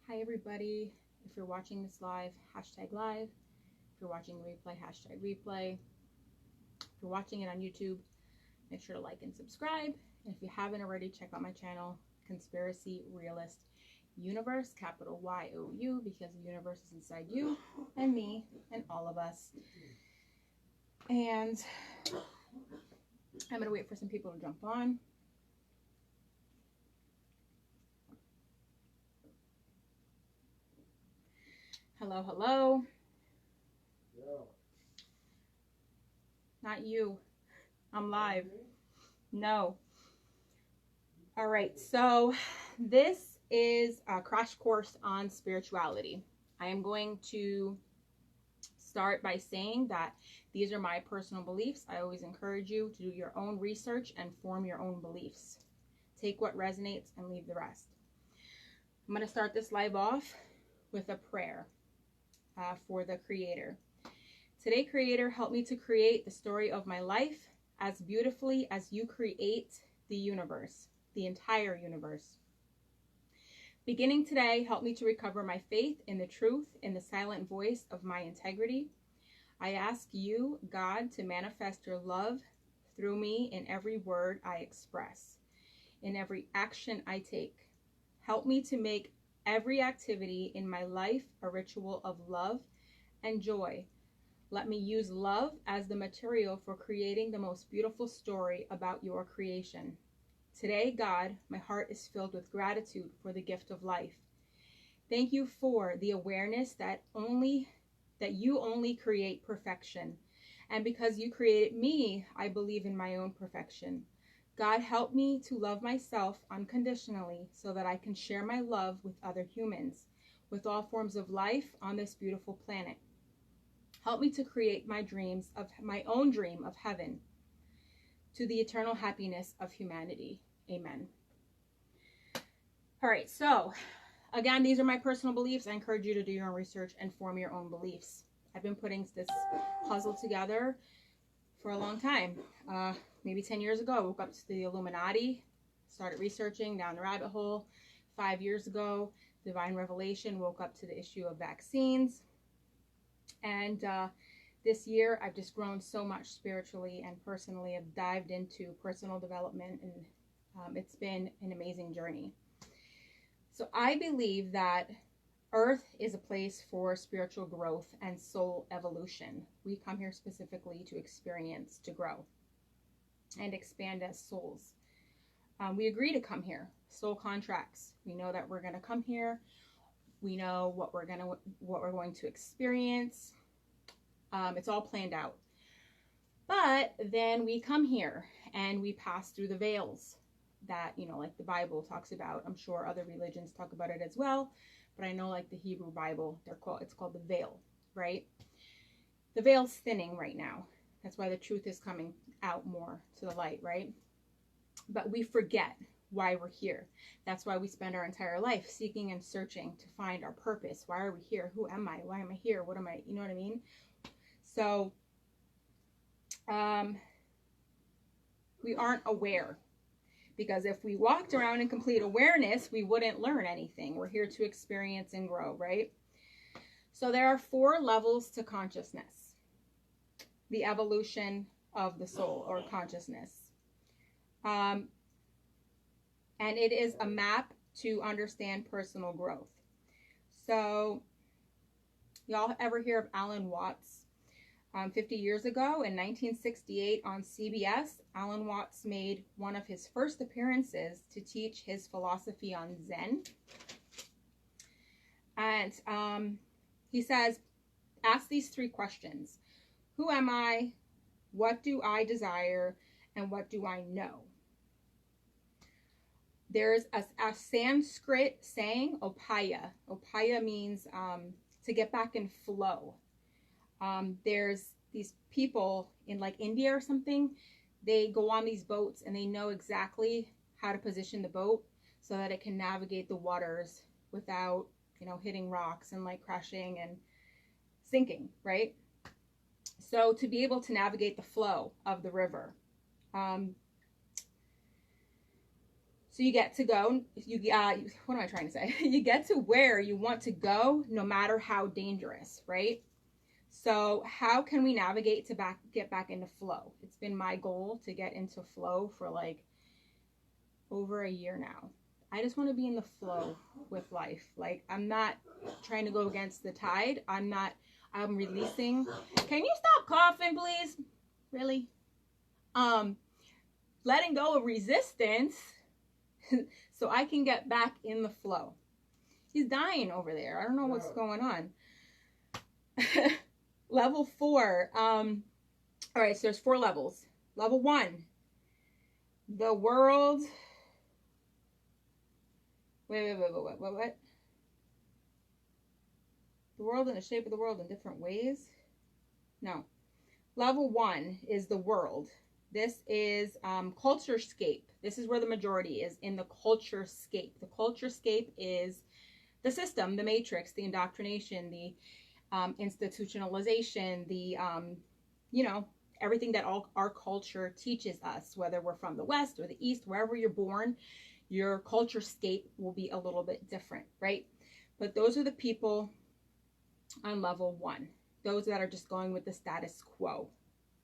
Hi everybody. If you're watching this live, hashtag live. If you're watching the replay, hashtag replay. If you're watching it on YouTube, make sure to like and subscribe. And if you haven't already, check out my channel, Conspiracy Realist Universe, capital Y-O-U, because the universe is inside you and me and all of us. And I'm going to wait for some people to jump on. Hello, hello. Yeah. Not you. I'm live. No. All right, so this is a crash course on spirituality. I am going to start by saying that these are my personal beliefs. I always encourage you to do your own research and form your own beliefs. Take what resonates and leave the rest. I'm going to start this live off with a prayer for the Creator. Today, Creator, help me to create the story of my life as beautifully as you create the universe, the entire universe. Beginning today, help me to recover my faith in the truth, in the silent voice of my integrity. I ask you, God, to manifest your love through me in every word I express, in every action I take. Help me to make every activity in my life a ritual of love and joy. Let me use love as the material for creating the most beautiful story about your creation. Today, God, my heart is filled with gratitude for the gift of life. Thank you for the awareness that you only create perfection. And because you created me, I believe in my own perfection. God, help me to love myself unconditionally so that I can share my love with other humans, with all forms of life on this beautiful planet. Help me to create my own dream of heaven, to the eternal happiness of humanity. Amen. All right, so again, these are my personal beliefs. I encourage you to do your own research and form your own beliefs. I've been putting this puzzle together for a long time. Maybe 10 years ago, I woke up to the Illuminati, started researching down the rabbit hole. 5 years ago, Divine Revelation, woke up to the issue of vaccines. And this year, I've just grown so much spiritually and personally. I've dived into personal development, and it's been an amazing journey. So I believe that Earth is a place for spiritual growth and soul evolution. We come here specifically to experience, to grow, and expand as souls. We agree to come here. Soul contracts. We know that we're going to come here. We know what we're going to experience. It's all planned out. But then we come here and we pass through the veils that, like the Bible talks about. I'm sure other religions talk about it as well, but I know like the Hebrew Bible, it's called the veil, right? The veil's thinning right now. That's why the truth is coming out more to the light, right? But we forget why we're here. That's why we spend our entire life seeking and searching to find our purpose. Why are we here? Who am I? Why am I here? What am I? You know what I mean? So we aren't aware, because if we walked around in complete awareness, we wouldn't learn anything. We're here to experience and grow, right? So there are 4 levels to consciousness. The evolution of the soul or consciousness. And it is a map to understand personal growth. So y'all ever hear of Alan Watts? 50 years ago in 1968 on CBS, Alan Watts made one of his first appearances to teach his philosophy on Zen. And he says, ask these 3 questions. Who am I? What do I desire? And what do I know? There's a Sanskrit saying, upaya. Upaya means to get back in flow. There's these people in like India or something. They go on these boats and they know exactly how to position the boat so that it can navigate the waters without, hitting rocks and like crashing and sinking, right? So to be able to navigate the flow of the river. So you get to go, what am I trying to say? You get to where you want to go, no matter how dangerous, right? So how can we navigate to get back into flow? It's been my goal to get into flow for like over a year now. I just want to be in the flow with life. Like, I'm not trying to go against the tide. I'm releasing. Can you stop coughing, please? Really? Letting go of resistance so I can get back in the flow. He's dying over there. I don't know what's going on. Level 4. All right, so there's 4 levels. Level 1. The world. Wait. What? The world and the shape of the world in different ways? No. Level 1 is the world. This is culturescape. This is where the majority is, in the culturescape. The culturescape is the system, the matrix, the indoctrination, the institutionalization, the, everything that our culture teaches us, whether we're from the West or the East, wherever you're born, your culturescape will be a little bit different, right? But those are the people on level 1. Those that are just going with the status quo,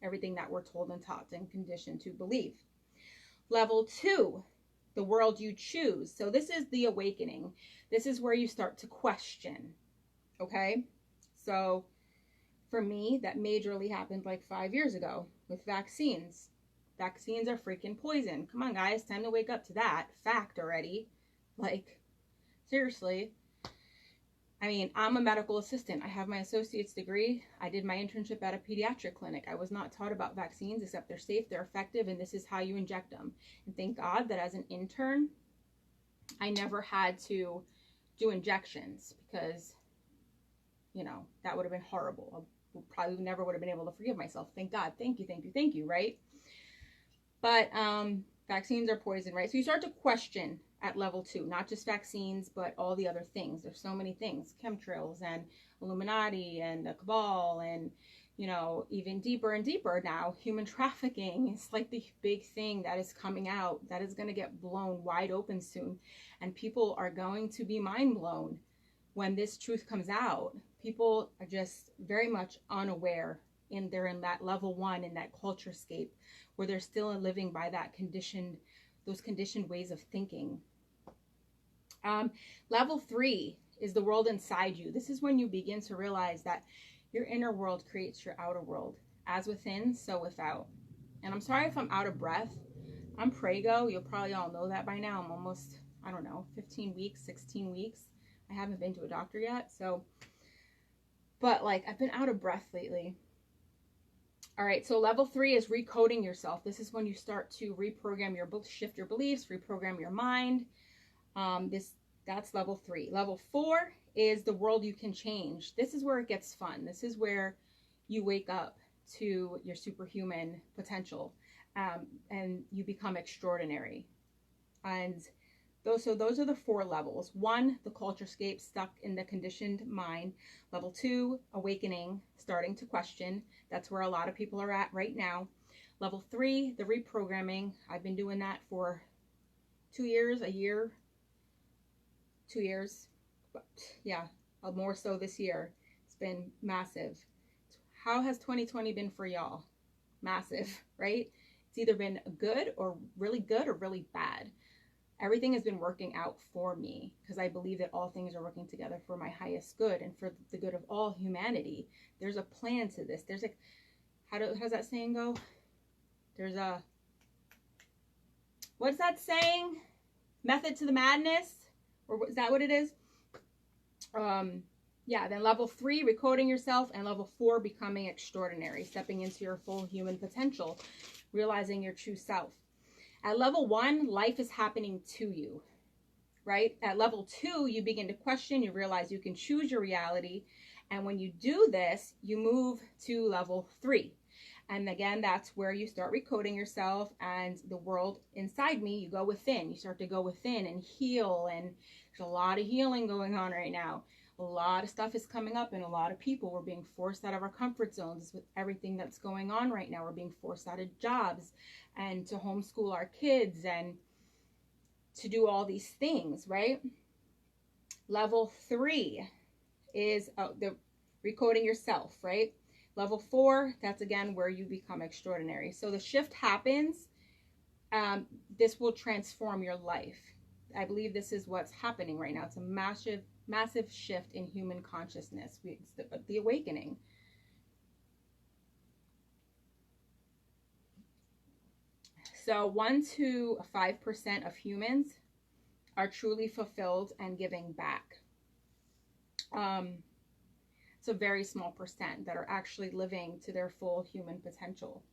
everything that we're told and taught and conditioned to believe. Level 2, the world you choose. So this is the awakening. This is where you start to question, okay? So for me, that majorly happened like 5 years ago with vaccines. Vaccines are freaking poison. Come on, guys, time to wake up to that fact already. Like, seriously. I mean, I'm a medical assistant. I have my associate's degree. I did my internship at a pediatric clinic. I was not taught about vaccines, except they're safe, they're effective, and this is how you inject them. And thank God that as an intern, I never had to do injections, because, that would have been horrible. I probably never would have been able to forgive myself. Thank God. Thank you, right? But vaccines are poison, right? So you start to question at level 2, not just vaccines, but all the other things. There's so many things, chemtrails and Illuminati and the cabal, and, even deeper and deeper now, human trafficking is like the big thing that is coming out, that is going to get blown wide open soon. And people are going to be mind blown when this truth comes out. People are just very much unaware, they're in that level 1, in that culturescape, where they're still living by those conditioned ways of thinking. Level 3 is the world inside you. This is when you begin to realize that your inner world creates your outer world. As within, so without. And I'm sorry if I'm out of breath. I'm Prego. You'll probably all know that by now. I'm almost, 15 weeks, 16 weeks. I haven't been to a doctor yet. But I've been out of breath lately. All right, so level 3 is recoding yourself. This is when you start to reprogram shift your beliefs, reprogram your mind. That's level 3. Level 4 is the world you can change. This is where it gets fun. This is where you wake up to your superhuman potential, and you become extraordinary. And those are the 4 levels. 1, the culturescape, stuck in the conditioned mind. Level 2, awakening, starting to question. That's where a lot of people are at right now. Level 3, the reprogramming. I've been doing that for 2 years, a year, 2 years. But yeah, more so this year. It's been massive. How has 2020 been for y'all? Massive, right? It's either been good or really bad. Everything has been working out for me, because I believe that all things are working together for my highest good and for the good of all humanity. There's a plan to this. There's how does that saying go? What's that saying? Method to the madness? Or is that what it is? Yeah, then level 3, recoding yourself, and level 4, becoming extraordinary, stepping into your full human potential, realizing your true self. At level 1, life is happening to you, right? At level 2, you begin to question, you realize you can choose your reality. And when you do this, you move to level 3. And again, that's where you start recoding yourself and the world inside me. You go within, you start to go within and heal. And there's a lot of healing going on right now. A lot of stuff is coming up, and a lot of people, we're being forced out of our comfort zones with everything that's going on right now. We're being forced out of jobs and to homeschool our kids, and to do all these things, right? Level 3 is the recoding yourself, right? Level 4, that's again where you become extraordinary. So the shift happens. This will transform your life. I believe this is what's happening right now. It's a massive shift in human consciousness. It's the awakening. So 1 to 5% of humans are truly fulfilled and giving back. It's a very small percent that are actually living to their full human potential.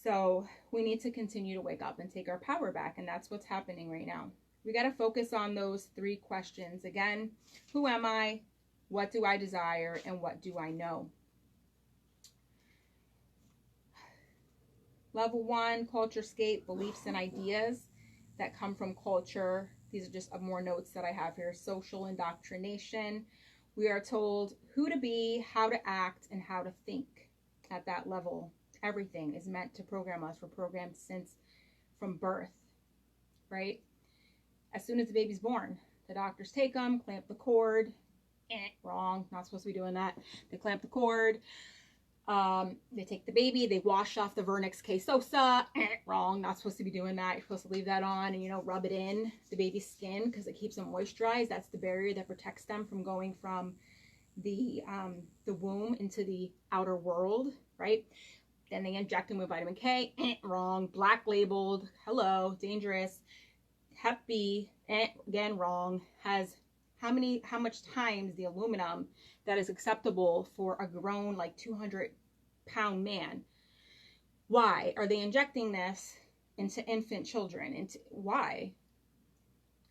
So we need to continue to wake up and take our power back, and that's what's happening right now. We got to focus on those 3 questions. Again, who am I? What do I desire? And what do I know? Level 1, culturescape, beliefs and ideas that come from culture. These are just more notes that I have here. Social indoctrination. We are told who to be, how to act, and how to think at that level. Everything is meant to program us. We're programmed since from birth, right? As soon as the baby's born, the doctors take them, clamp the cord. Wrong, not supposed to be doing that. They clamp the cord. They take the baby, they wash off the Vernix Quesosa. Wrong, not supposed to be doing that. You're supposed to leave that on and, you know, rub it in the baby's skin because it keeps them moisturized. That's the barrier that protects them from going from the womb into the outer world, right? Then they inject them with vitamin K. Wrong, black labeled. Hello, dangerous. Hep B, again wrong. Has how much times the aluminum that is acceptable for a grown, like 200-pound man. Why are they injecting this into infant children? Why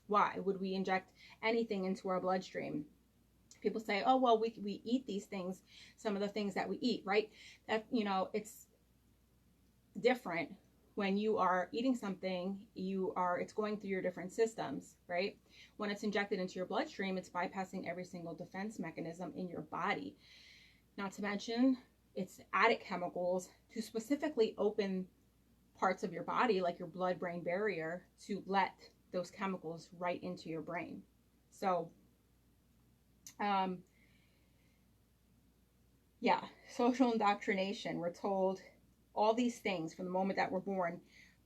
would we inject anything into our bloodstream? People say, oh, well, we eat these things, some of the things that we eat, right? That, you know, it's different when you are eating something, it's going through your different systems, right? When it's injected into your bloodstream, it's bypassing every single defense mechanism in your body. Not to mention, it's added chemicals to specifically open parts of your body, like your blood-brain barrier, to let those chemicals right into your brain. So, yeah, social indoctrination. We're told all these things from the moment that we're born,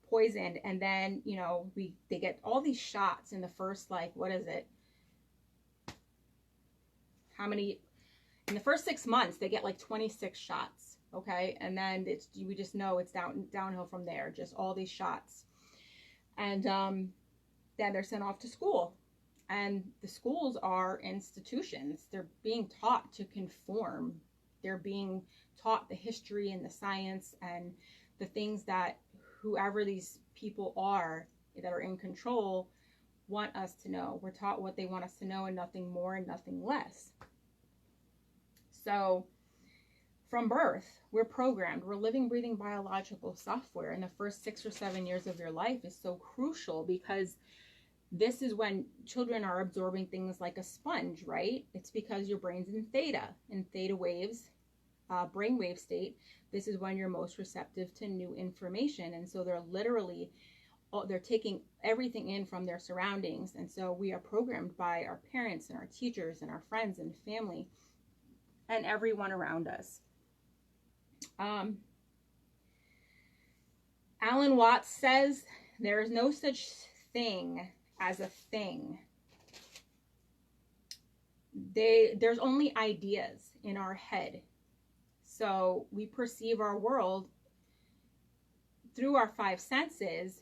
poisoned, and then, you know, they get all these shots in the first, like, what is it? How many? In the first 6 months, they get like 26 shots, okay? And then we just know it's downhill from there, just all these shots. And then they're sent off to school. And the schools are institutions. They're being taught to conform. They're being taught the history and the science and the things that whoever these people are that are in control want us to know. We're taught what they want us to know and nothing more and nothing less. So from birth, we're programmed. We're living, breathing biological software. And the first 6 or 7 years of your life is so crucial because this is when children are absorbing things like a sponge, right? It's because your brain's in theta waves, brainwave state. This is when you're most receptive to new information. And so they're taking everything in from their surroundings. And so we are programmed by our parents and our teachers and our friends and family and everyone around us. Alan Watts says there is no such thing as a thing. There's only ideas in our head. So we perceive our world through our 5 senses,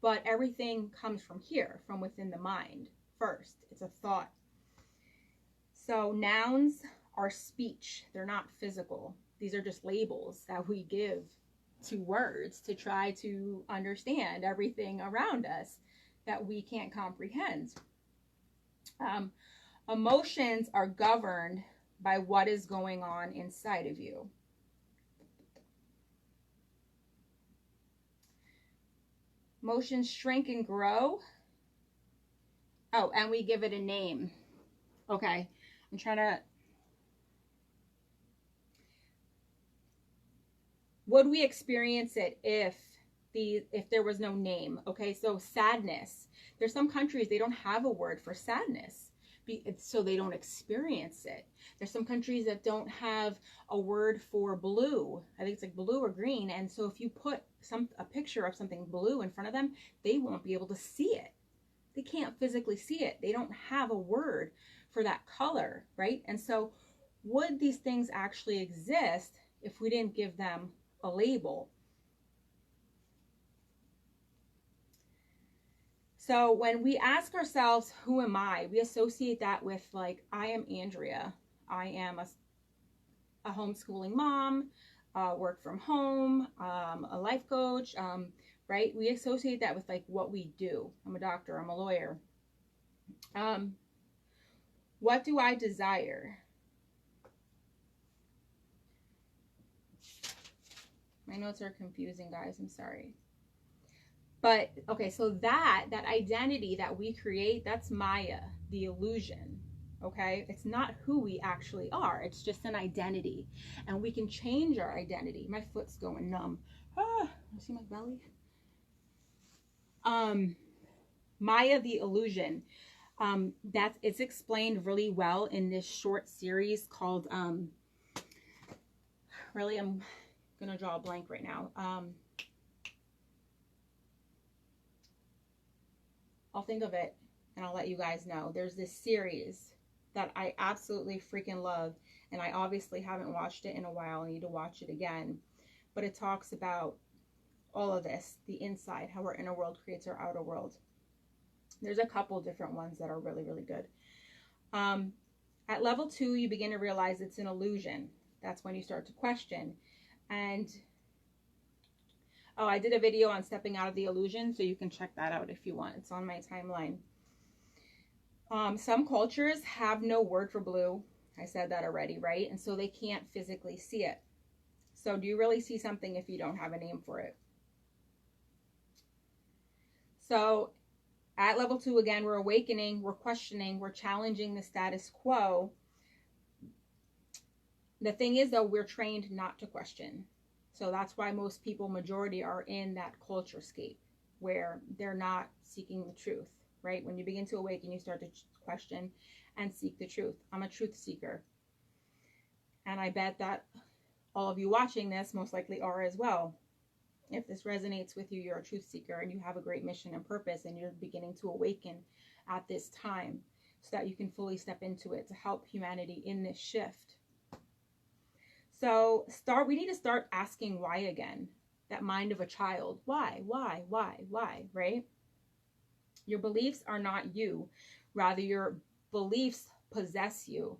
but everything comes from here, from within the mind first. It's a thought. So nouns are speech. They're not physical. These are just labels that we give to words to try to understand everything around us that we can't comprehend. Emotions are governed by what is going on inside of you. Emotions shrink and grow. Oh, and we give it a name. Okay, I'm trying to... Would we experience it if if there was no name. Okay, so sadness. There's some countries, they don't have a word for sadness, so they don't experience it. There's some countries that don't have a word for blue. I think it's like blue or green. And so if you put a picture of something blue in front of them, they won't be able to see it. They can't physically see it. They don't have a word for that color, right? And so would these things actually exist if we didn't give them a label? So when we ask ourselves, who am I? We associate that with like, I am Andrea. I am a homeschooling mom, work from home, a life coach, right? We associate that with like what we do. I'm a doctor, I'm a lawyer. What do I desire? My notes are confusing, guys, I'm sorry. But okay, so that identity that we create, that's Maya, the illusion. Okay, it's not who we actually are. It's just an identity, and we can change our identity. My foot's going numb. You see my belly? Maya, the illusion. It's explained really well in this short series called. Really, I'm gonna draw a blank right now. I'll think of it and I'll let you guys know. There's this series that I absolutely freaking love, and I obviously haven't watched it in a while. I need to watch it again. But it talks about all of this, the inside, how our inner world creates our outer world. There's a couple different ones that are really, really good. At level 2, you begin to realize it's an illusion. That's when you start to question. And I did a video on stepping out of the illusion, so you can check that out if you want. It's on my timeline. Some cultures have no word for blue. I said that already, right? And so they can't physically see it. So do you really see something if you don't have a name for it? So at level 2, again, we're awakening, we're questioning, we're challenging the status quo. The thing is, though, we're trained not to question. So that's why most people, majority, are in that culture scape where they're not seeking the truth, right? When you begin to awaken, you start to question and seek the truth. I'm a truth seeker. And I bet that all of you watching this most likely are as well. If this resonates with you, you're a truth seeker and you have a great mission and purpose, and you're beginning to awaken at this time so that you can fully step into it to help humanity in this shift. So we need to start asking why again. That mind of a child. Why, right? Your beliefs are not you. Rather, your beliefs possess you.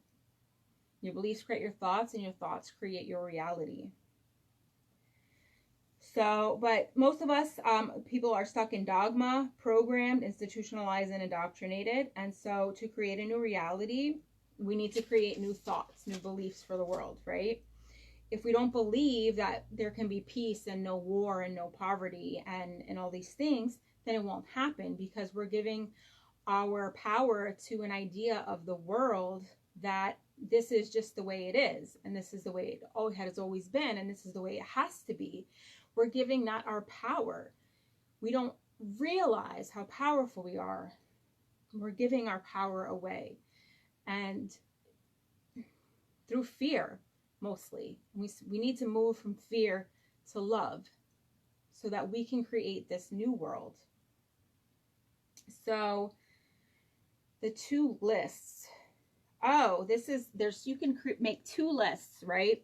Your beliefs create your thoughts, and your thoughts create your reality. So, but most of us, people are stuck in dogma, programmed, institutionalized, and indoctrinated. And so to create a new reality, we need to create new thoughts, new beliefs for the world, right? If we don't believe that there can be peace and no war and no poverty and all these things, then it won't happen, because we're giving our power to an idea of the world that this is just the way it is, and this is the way it has always been, and this is the way it has to be. We're giving that our power. We don't realize how powerful we are. We're giving our power away, and through fear. Mostly. We need to move from fear to love so that we can create this new world. So the 2 lists. You can make 2 lists, right?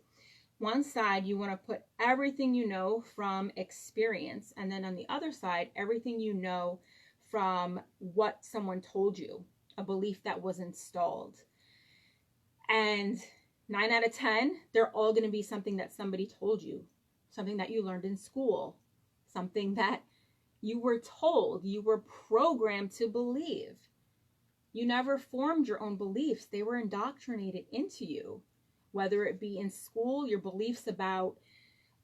One side, you want to put everything you know from experience. And then on the other side, everything you know from what someone told you, a belief that was installed. And 9 out of 10, they're all going to be something that somebody told you, something that you learned in school, something that you were told, you were programmed to believe. You never formed your own beliefs. They were indoctrinated into you, whether it be in school, your beliefs about,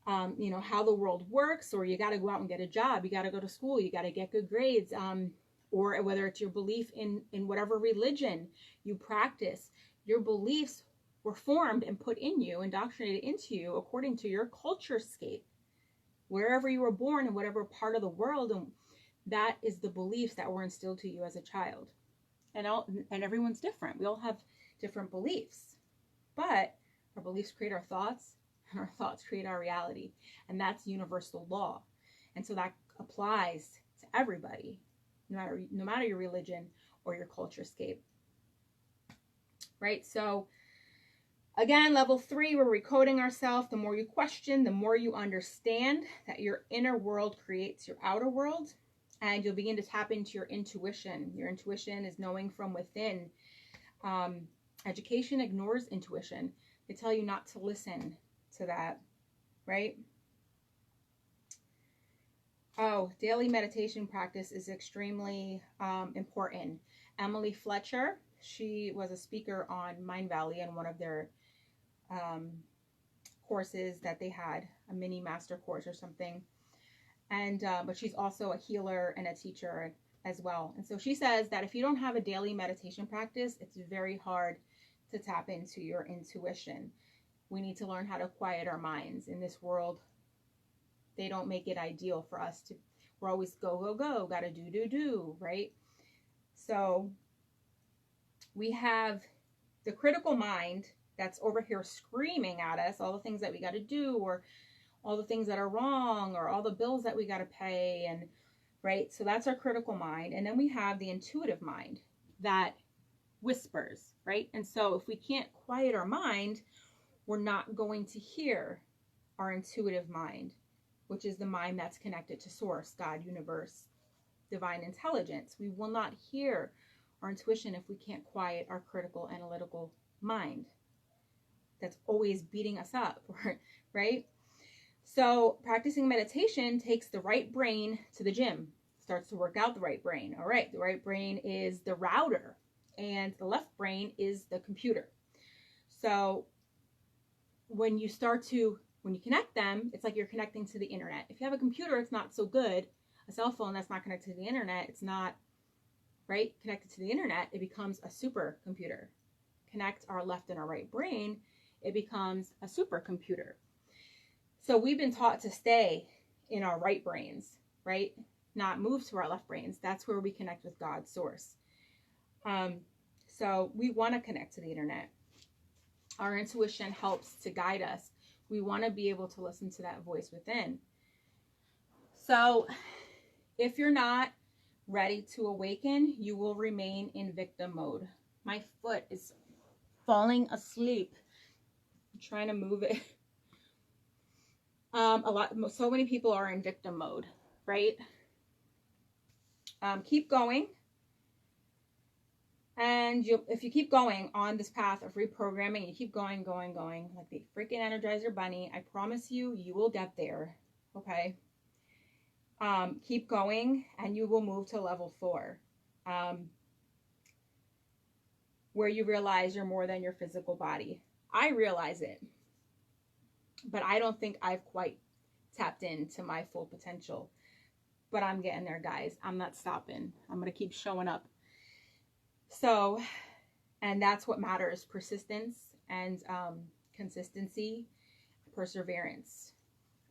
how the world works, or you got to go out and get a job, you got to go to school, you got to get good grades, or whether it's your belief in whatever religion you practice. Your beliefs were formed and put in you, indoctrinated into you according to your culture scape. wherever you were born, in whatever part of the world, and that is the beliefs that were instilled to you as a child. And everyone's different. We all have different beliefs, but our beliefs create our thoughts, and our thoughts create our reality, and that's universal law. And so that applies to everybody, no matter your religion or your culture scape, right? So again, level 3, we're recoding ourselves. The more you question, the more you understand that your inner world creates your outer world, and you'll begin to tap into your intuition. Your intuition is knowing from within. Education ignores intuition. They tell you not to listen to that, right? Oh, daily meditation practice is extremely important. Emily Fletcher, she was a speaker on Mindvalley in one of their courses that they had, a mini master course or something. And but she's also a healer and a teacher as well. And so she says that if you don't have a daily meditation practice, it's very hard to tap into your intuition. We need to learn how to quiet our minds. In this world, they don't make it ideal for us to, we're always go, go, go, gotta do, right? So we have the critical mind that's over here screaming at us all the things that we got to do, or all the things that are wrong, or all the bills that we got to pay, and right. So that's our critical mind. And then we have the intuitive mind that whispers, right? And so if we can't quiet our mind, we're not going to hear our intuitive mind, which is the mind that's connected to source, God, universe, divine intelligence. We will not hear our intuition if we can't quiet our critical analytical mind that's always beating us up, right? So practicing meditation takes the right brain to the gym, starts to work out the right brain. All right, the right brain is the router, and the left brain is the computer. So when you connect them, it's like you're connecting to the internet. If you have a computer, it's not so good. A cell phone that's not connected to the internet, it's not, right, connected to the internet, it becomes a supercomputer. Connect our left and our right brain, it becomes a supercomputer. So we've been taught to stay in our right brains, right? Not move to our left brains. That's where we connect with God's source. So we want to connect to the internet. Our intuition helps to guide us. We want to be able to listen to that voice within. So if you're not ready to awaken, you will remain in victim mode. My foot is falling asleep. I'm trying to move it. So many people are in victim mode, right? Keep going. And if you keep going on this path of reprogramming, you keep going, like the freaking Energizer Bunny, I promise you, you will get there, okay? Keep going, and you will move to level 4, where you realize you're more than your physical body. I realize it, but I don't think I've quite tapped into my full potential. But I'm getting there, guys. I'm not stopping. I'm going to keep showing up. So, and that's what matters. Persistence and consistency, perseverance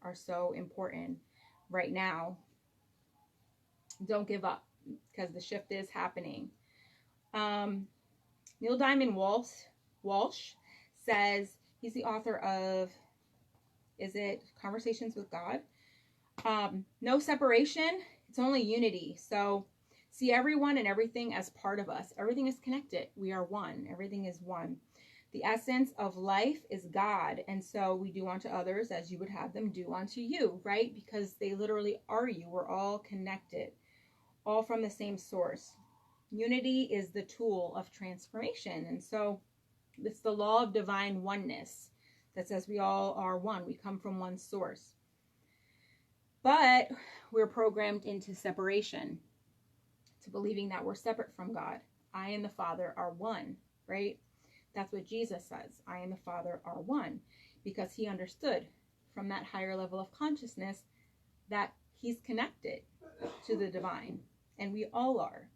are so important right now. Don't give up, because the shift is happening. Neil Diamond Walsh says, he's the author of, is it Conversations with God? No separation, it's only unity. So see everyone and everything as part of us. Everything is connected. We are one. Everything is one. The essence of life is God. And so we do unto others as you would have them do unto you, right? Because they literally are you. We're all connected, all from the same source. Unity is the tool of transformation. And so it's the law of divine oneness that says we all are one. We come from one source. But we're programmed into separation, to believing that we're separate from God. I and the Father are one, right? That's what Jesus says. I and the Father are one, because he understood from that higher level of consciousness that he's connected to the divine, and we all are.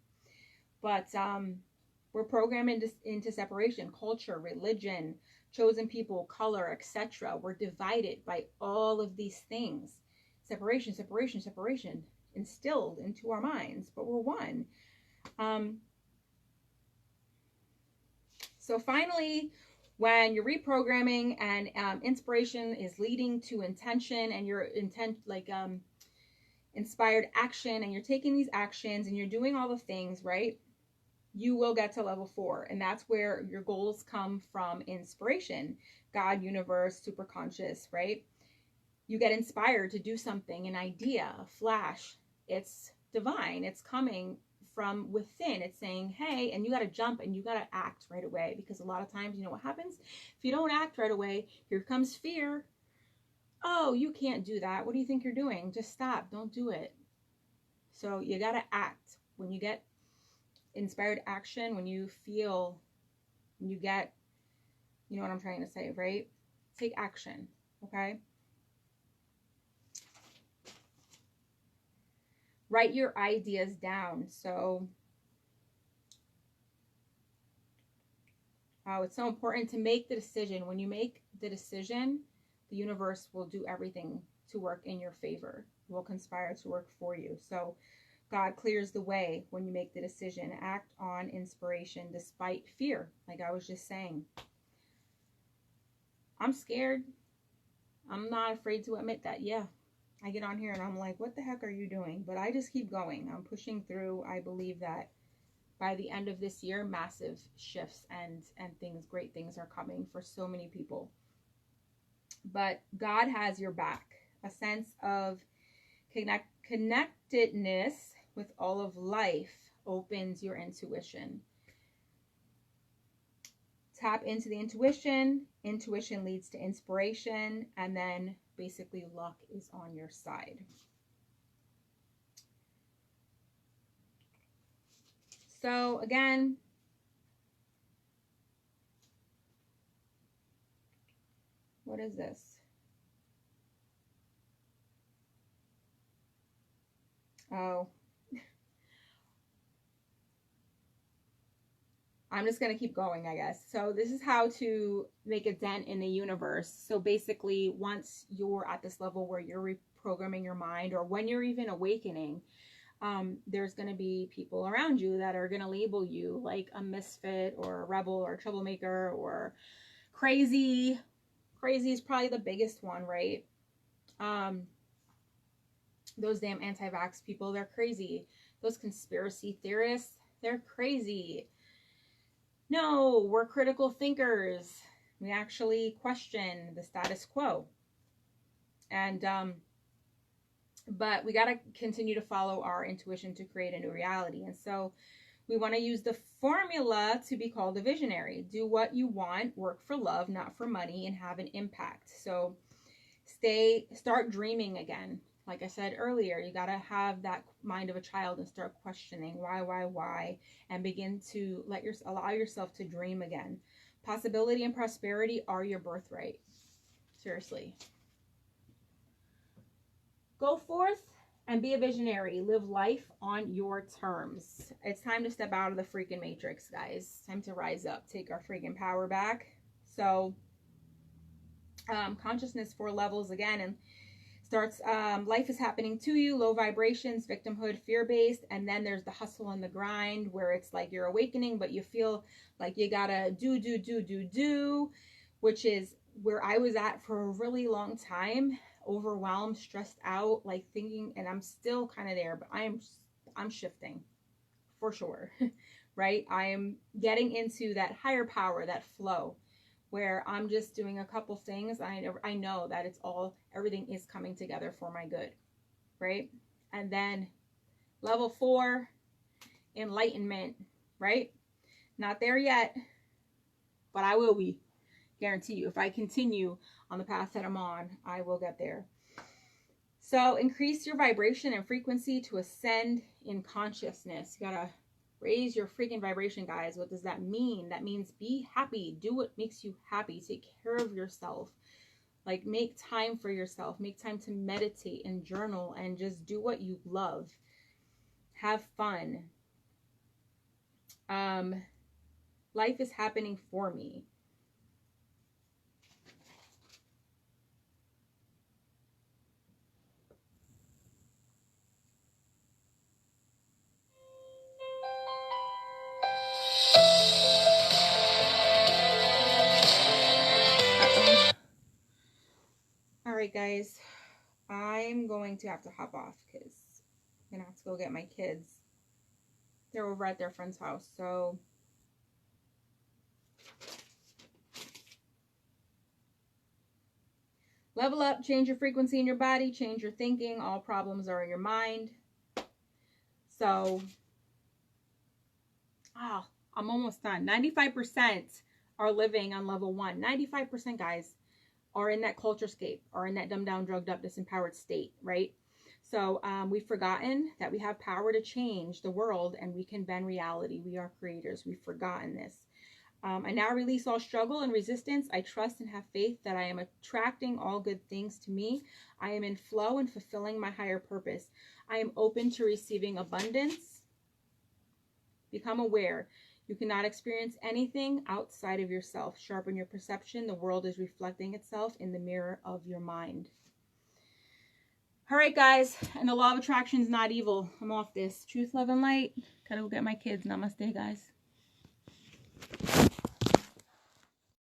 But we're programmed into separation, culture, religion, chosen people, color, etc. We're divided by all of these things. separation, separation, separation instilled into our minds, but we're one. So finally, when you're reprogramming and inspiration is leading to intention, and your intent, like inspired action, and you're taking these actions and you're doing all the things, right? You will get to level 4. And that's where your goals come from: inspiration, God, universe, superconscious, right? You get inspired to do something, an idea, a flash. It's divine. It's coming from within. It's saying, hey, and you got to jump and you got to act right away, because a lot of times, you know what happens? If you don't act right away, here comes fear. Oh, you can't do that. What do you think you're doing? Just stop. Don't do it. So you got to act. When you get inspired action, when you feel, when you get, you know what I'm trying to say, right? Take action, okay? Write your ideas down. So, it's so important to make the decision. When you make the decision, the universe will do everything to work in your favor. It will conspire to work for you. So God clears the way when you make the decision. Act on inspiration despite fear, like I was just saying. I'm scared. I'm not afraid to admit that. Yeah, I get on here and I'm like, what the heck are you doing? But I just keep going. I'm pushing through. I believe that by the end of this year, massive shifts and things, great things are coming for so many people. But God has your back. A sense of connectedness with all of life opens your intuition. Tap into the intuition. Intuition leads to inspiration, and then basically luck is on your side. So again, what is this? Oh, I'm just going to keep going, I guess. So this is how to make a dent in the universe. So basically, once you're at this level where you're reprogramming your mind, or when you're even awakening, there's going to be people around you that are going to label you like a misfit or a rebel or a troublemaker or crazy. Crazy is probably the biggest one, right? Those damn anti-vax people, they're crazy. Those conspiracy theorists, they're crazy. No, we're critical thinkers. We actually question the status quo. And, but we got to continue to follow our intuition to create a new reality. And so we want to use the formula to be called a visionary. Do what you want, work for love, not for money, and have an impact. So start dreaming again. Like I said earlier, you got to have that mind of a child and start questioning why, and begin to allow yourself to dream again. Possibility and prosperity are your birthright. Seriously. Go forth and be a visionary. Live life on your terms. It's time to step out of the freaking matrix, guys. Time to rise up. Take our freaking power back. So, consciousness 4 levels again, and starts, life is happening to you, low vibrations, victimhood, fear-based, and then there's the hustle and the grind, where it's like you're awakening, but you feel like you gotta do, which is where I was at for a really long time. Overwhelmed, stressed out, like thinking, and I'm still kind of there, but I'm shifting for sure. Right? I am getting into that higher power, that flow, where I'm just doing a couple things. I know that everything is coming together for my good, right? And then level 4, enlightenment, right? Not there yet, but I will be. Guarantee you. If I continue on the path that I'm on, I will get there. So increase your vibration and frequency to ascend in consciousness. You gotta raise your freaking vibration, guys. What does that mean? That means be happy. Do what makes you happy. Take care of yourself. Like, make time for yourself. Make time to meditate and journal and just do what you love. Have fun. Life is happening for me. right, guys. I'm going to have to hop off because I'm going to have to go get my kids. They're over at their friend's house, so... Level up, change your frequency in your body, change your thinking. All problems are in your mind. So, I'm almost done. 95% are living on level 1. 95%, guys, are in that culturescape, are in that dumbed down, drugged up, disempowered state, right? So we've forgotten that we have power to change the world and we can bend reality. We are creators. We've forgotten this. I now release all struggle and resistance. I trust and have faith that I am attracting all good things to me. I am in flow and fulfilling my higher purpose. I am open to receiving abundance. Become aware. You cannot experience anything outside of yourself. Sharpen your perception. The world is reflecting itself in the mirror of your mind. All right, guys. And the law of attraction is not evil. I'm off this. Truth, love, and light. Gotta go get my kids. Namaste, guys.